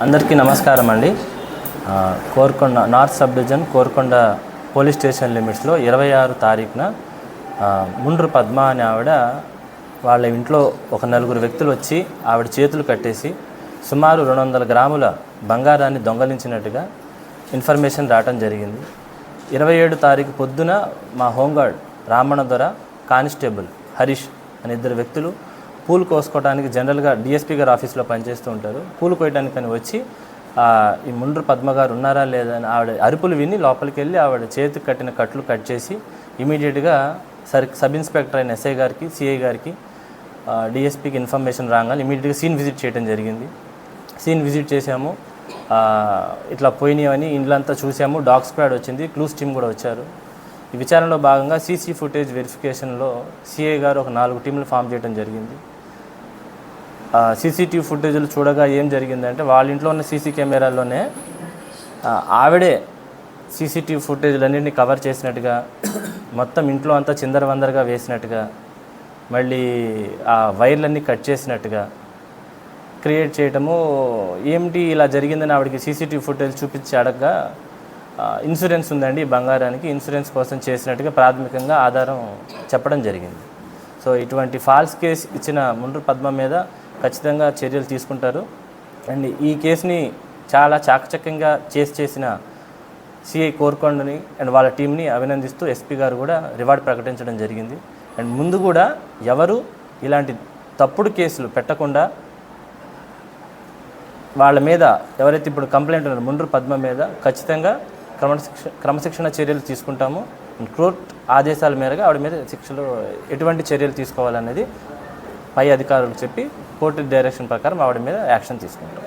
అందరికీ నమస్కారం అండి. Korukonda north sub division Korukonda police station లిమిట్స్లో 26 తారీఖున ముండ్రు పద్మ అనే ఆవిడ వాళ్ళ ఇంట్లో ఒక నలుగురు వ్యక్తులు వచ్చి ఆవిడ చేతులు కట్టేసి సుమారు 200 గ్రాముల బంగారాన్ని దొంగలించినట్టుగా ఇన్ఫర్మేషన్ రావడం జరిగింది. 27 తారీఖు పొద్దున మా హోంగార్డ్ రామణ దొర, కానిస్టేబుల్ హరీష్ అనే ఇద్దరు వ్యక్తులు పూలు కోసుకోవడానికి జనరల్గా డిఎస్పీ గారి ఆఫీస్లో పనిచేస్తూ ఉంటారు. పూలు కోయడానికని వచ్చి ఈ ముండ్రు పద్మ గారు ఉన్నారా లేదా అని ఆవిడ అరుపులు విని లోపలికి వెళ్ళి ఆవిడ చేతికి కట్టిన కట్లు కట్ చేసి ఇమీడియట్గా సబ్ ఇన్స్పెక్టర్ అయిన ఎస్ఐ గారికి, సిఐ గారికి, డిఎస్పీకి ఇన్ఫర్మేషన్ రాగానే ఇమీడియట్గా సీన్ విజిట్ చేయడం జరిగింది. సీన్ విజిట్ చేసాము. ఇట్లా పోయినాయని ఇండ్లంతా చూసాము. డాగ్ స్క్వాడ్ వచ్చింది, క్లూస్ టీమ్ కూడా వచ్చారు. ఈ విచారణలో భాగంగా సీసీ ఫుటేజ్ వెరిఫికేషన్లో సిఐ గారు ఒక 4 టీంలు ఫామ్ చేయడం జరిగింది. సీసీటీవీ ఫుటేజ్లు చూడగా ఏం జరిగిందంటే వాళ్ళ ఇంట్లో ఉన్న సీసీ కెమెరాల్లోనే ఆవిడే సీసీటీవీ ఫుటేజ్లన్నింటినీ కవర్ చేసినట్టుగా, మొత్తం ఇంట్లో అంతా చిందరవందరగా వేసినట్టుగా, మళ్ళీ ఆ వైర్లన్నీ కట్ చేసినట్టుగా క్రియేట్ చేయటము. ఏమిటి ఇలా జరిగిందని ఆవిడకి సీసీటీవీ ఫుటేజ్ చూపించి అడగగా ఇన్సూరెన్స్ ఉందండి బంగారానికి, ఇన్సూరెన్స్ కోసం చేసినట్టుగా ప్రాథమికంగా ఆధారం చెప్పడం జరిగింది. సో ఇటువంటి ఫాల్స్ కేసు ఇచ్చిన ముండ్రు పద్మ మీద ఖచ్చితంగా చర్యలు తీసుకుంటారు. అండ్ ఈ కేసుని చాలా చాకచక్యంగా చేసిన సిఐ కోరుకొండని అండ్ వాళ్ళ టీంని అభినందిస్తూ ఎస్పీ గారు కూడా రివార్డ్ ప్రకటించడం జరిగింది. అండ్ ముందు కూడా ఎవరు ఇలాంటి తప్పుడు కేసులు పెట్టకుండా వాళ్ళ మీద ఎవరైతే ఇప్పుడు కంప్లైంట్ ఉన్నారో ముండ్రు పద్మ మీద ఖచ్చితంగా క్రమశిక్షణ చర్యలు తీసుకుంటాము. కోర్టు ఆదేశాల మేరకు ఆవిడ మీద శిక్షలు ఎటువంటి చర్యలు తీసుకోవాలనేది పై అధికారులకు చెప్పి కోర్టు డైరెక్షన్ ప్రకారం ఆవిడ మీద యాక్షన్ తీసుకుంటాం.